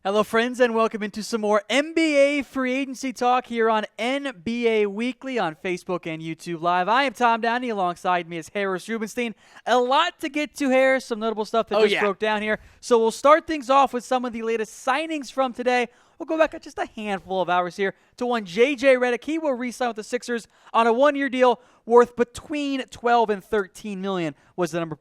Hello, friends, and welcome into some more NBA free agency talk here on NBA Weekly on Facebook and YouTube Live. I am Tom Downey. Alongside me is Harris Rubenstein. A lot to get to, Harris. Some notable stuff that broke down here. So we'll start things off with some of the latest signings from today. We'll go back just a handful of hours here to one JJ Redick. He will re-sign with the Sixers on a one-year deal worth between $12 and $13 million was the number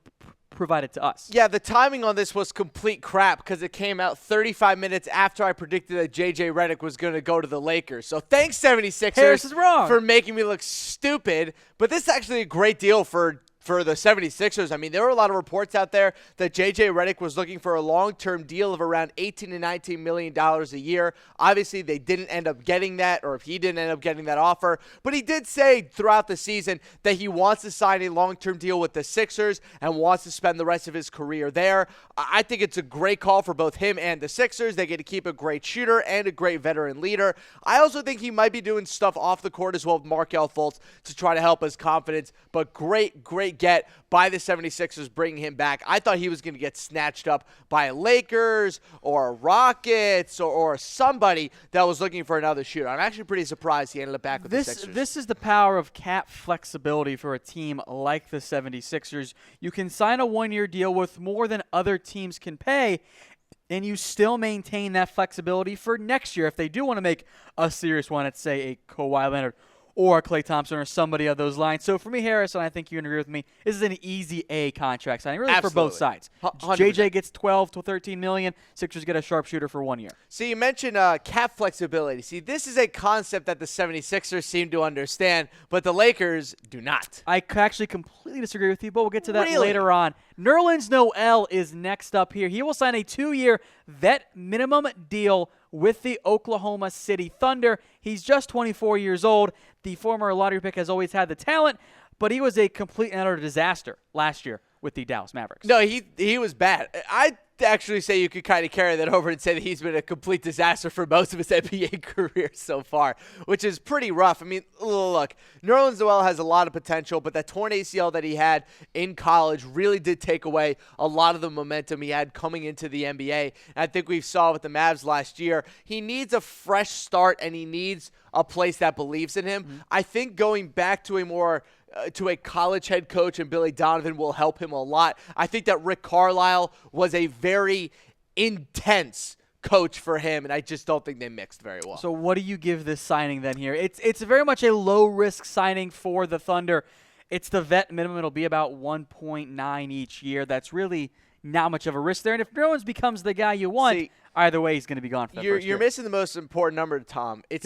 provided to us. Yeah, the timing on this was complete crap because it came out 35 minutes after I predicted that JJ Redick was going to go to the Lakers. So thanks, 76ers, Harris is wrong. for making me look stupid. But this is actually a great deal for the 76ers. I mean, there were a lot of reports out there that JJ Redick was looking for a long-term deal of around $18 to $19 million a year. Obviously, they didn't end up getting that, or if he didn't end up getting that offer. But he did say throughout the season that he wants to sign a long-term deal with the Sixers and wants to spend the rest of his career there. I think it's a great call for both him and the Sixers. They get to keep a great shooter and a great veteran leader. I also think he might be doing stuff off the court as well with Markelle Fultz to try to help his confidence. But great get by the 76ers bringing him back. I thought he was going to get snatched up by Lakers or Rockets or somebody that was looking for another shooter. I'm actually pretty surprised he ended up back with the Sixers. This is the power of cap flexibility for a team like the 76ers. You can sign a one-year deal with more than other teams can pay, and you still maintain that flexibility for next year if they do want to make a serious one at, say, a Kawhi Leonard or Klay Thompson or somebody of those lines. So for me, Harris, and I think you agree with me, this is an easy A contract signing, really. Absolutely. For both sides. 100%. JJ gets $12 to $13 million. Sixers get a sharpshooter for 1 year. See, you mentioned cap flexibility. See, this is a concept that the 76ers seem to understand, but the Lakers do not. I actually completely disagree with you, but we'll get to that Really? later on. Nerlens Noel is next up here. He will sign a 2-year vet minimum deal with the Oklahoma City Thunder. He's just 24 years old. The former lottery pick has always had the talent, but he was a complete and utter disaster last year with the Dallas Mavericks. No, he was bad. I'd actually say you could kind of carry that over and say that he's been a complete disaster for most of his NBA career so far, which is pretty rough. I mean, look, Nerlens Noel has a lot of potential, but that torn ACL that he had in college really did take away a lot of the momentum he had coming into the NBA. And I think we saw with the Mavs last year, he needs a fresh start and he needs a place that believes in him. Mm-hmm. I think going back to a college head coach and Billy Donovan will help him a lot. I think that Rick Carlisle was a very intense coach for him, and I just don't think they mixed very well. So what do you give this signing then here? It's very much a low-risk signing for the Thunder. It's the vet minimum. It'll be about 1.9 each year. That's really not much of a risk there. And if Nerlens becomes the guy you want, either way, he's going to be gone for that first year. You're missing the most important number, Tom. It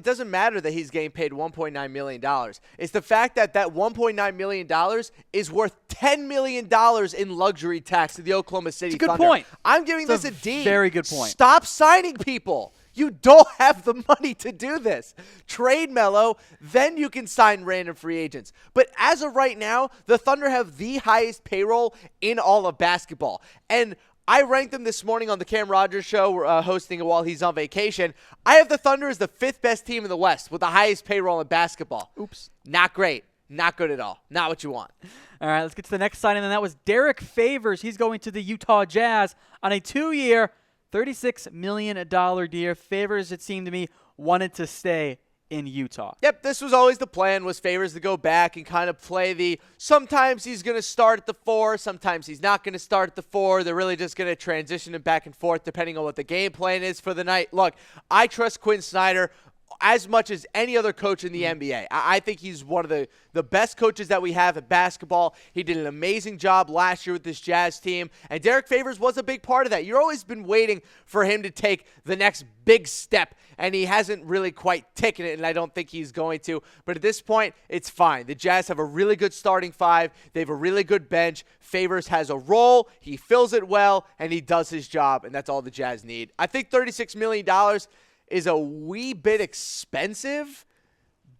doesn't matter that he's getting paid $1.9 million. It's the fact that $1.9 million is worth $10 million in luxury tax to the Oklahoma City Thunder. It's a good point. I'm giving this a D. Very good point. Stop signing people. You don't have the money to do this. Trade Melo, then you can sign random free agents. But as of right now, the Thunder have the highest payroll in all of basketball. And I ranked them this morning on the Cam Rogers show, hosting it while he's on vacation. I have the Thunder as the 5th best team in the West with the highest payroll in basketball. Oops. Not great. Not good at all. Not what you want. All right, let's get to the next signing, and that was Derrick Favors. He's going to the Utah Jazz on a 2-year, $36 million deal. Favors, it seemed to me, wanted to stay in Utah. Yep, this was always the plan, was Favors to go back and kind of play sometimes he's going to start at the 4, sometimes he's not going to start at the 4. They're really just going to transition him back and forth depending on what the game plan is for the night. Look, I trust Quinn Snyder as much as any other coach in the NBA. I think he's one of the best coaches that we have at basketball. He did an amazing job last year with this Jazz team, and Derrick Favors was a big part of that. You've always been waiting for him to take the next big step, and he hasn't really quite taken it, and I don't think he's going to. But at this point, it's fine. The Jazz have a really good starting 5. They have a really good bench. Favors has a role. He fills it well, and he does his job, and that's all the Jazz need. I think $36 million is a wee bit expensive,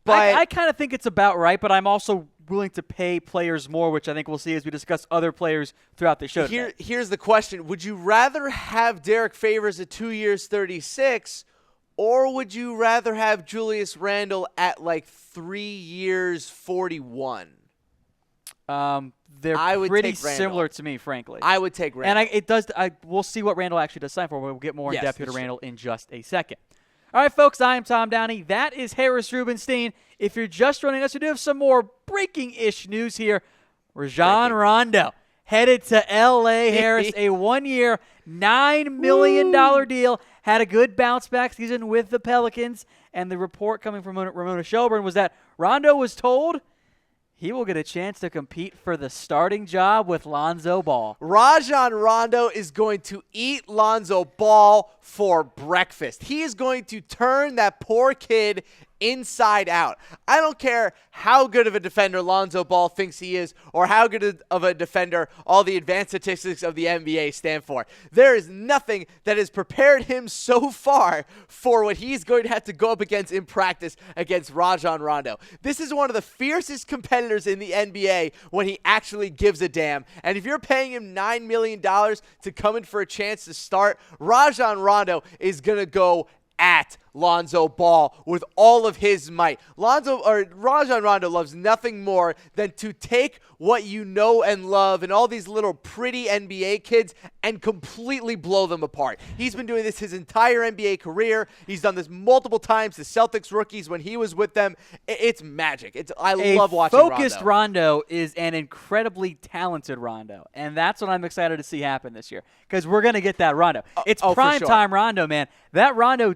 but I kind of think it's about right, but I'm also willing to pay players more, which I think we'll see as we discuss other players throughout the show. Here's the question. Would you rather have Derrick Favors at 2 years, 36, or would you rather have Julius Randle at like 3 years, 41? They're I would pretty take Randall. similar to me, frankly. I would take Randall. And we'll see what Randall actually does sign for. We'll get more in depth here to that's Randall in just a second. All right, folks, I am Tom Downey. That is Harris Rubenstein. If you're just joining us, we do have some more breaking-ish news here. Rajon Rondo headed to L.A. Harris, a 1-year, $9 million deal. Had a good bounce-back season with the Pelicans. And the report coming from Ramona Shelburne was that Rondo was told he will get a chance to compete for the starting job with Lonzo Ball. Rajon Rondo is going to eat Lonzo Ball for breakfast. He is going to turn that poor kid inside out. I don't care how good of a defender Lonzo Ball thinks he is or how good of a defender all the advanced statistics of the NBA stand for. There is nothing that has prepared him so far for what he's going to have to go up against in practice against Rajon Rondo. This is one of the fiercest competitors in the NBA when he actually gives a damn. And if you're paying him $9 million to come in for a chance to start, Rajon Rondo is going to go at Lonzo Ball with all of his might. Rajon Rondo loves nothing more than to take what you know and love and all these little pretty NBA kids and completely blow them apart. He's been doing this his entire NBA career. He's done this multiple times to Celtics rookies when he was with them. It's magic. I love watching Rondo. A focused Rondo is an incredibly talented Rondo, and that's what I'm excited to see happen this year because we're going to get that Rondo. It's prime time Rondo, man. That Rondo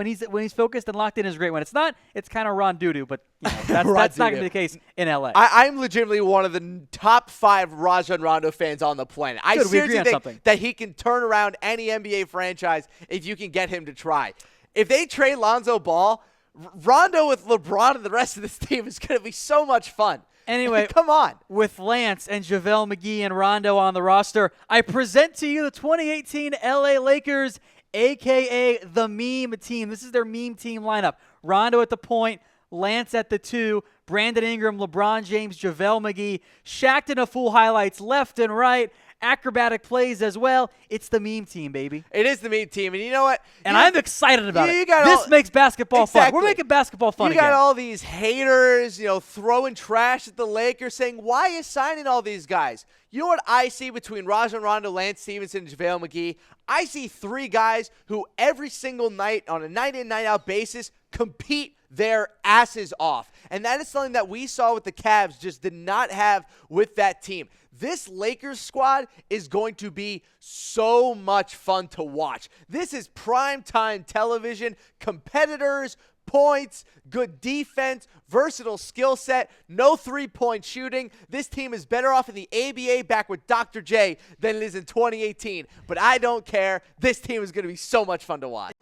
when he's focused and locked in is great. When it's not, it's kind of Ron Doo-Doo, but that's not going to be the case in LA. I'm legitimately one of the top 5 Rajon Rondo fans on the planet. I seriously think that he can turn around any NBA franchise if you can get him to try. If they trade Lonzo Ball, Rondo with LeBron and the rest of this team is going to be so much fun. Anyway, come on. With Lance and JaVale McGee and Rondo on the roster, I present to you the 2018 LA Lakers, a.k.a. the meme team. This is their meme team lineup. Rondo at the point, Lance at the 2, Brandon Ingram, LeBron James, JaVale McGee, Shaqtin' a Fool highlights left and right, acrobatic plays as well. It's the meme team, baby. It is the meme team, and you know what? And I'm excited about it. This makes basketball fun. We're making basketball fun again. You got all these haters, throwing trash at the Lakers saying, why are you signing all these guys? You know what I see between Rajon Rondo, Lance Stevenson, and JaVale McGee? I see 3 guys who every single night on a night-in, night-out basis compete their asses off. And that is something that we saw with the Cavs just did not have with that team. This Lakers squad is going to be so much fun to watch. This is primetime television, competitors, points, good defense, versatile skill set, no three-point shooting. This team is better off in the ABA back with Dr. J than it is in 2018. But I don't care. This team is going to be so much fun to watch.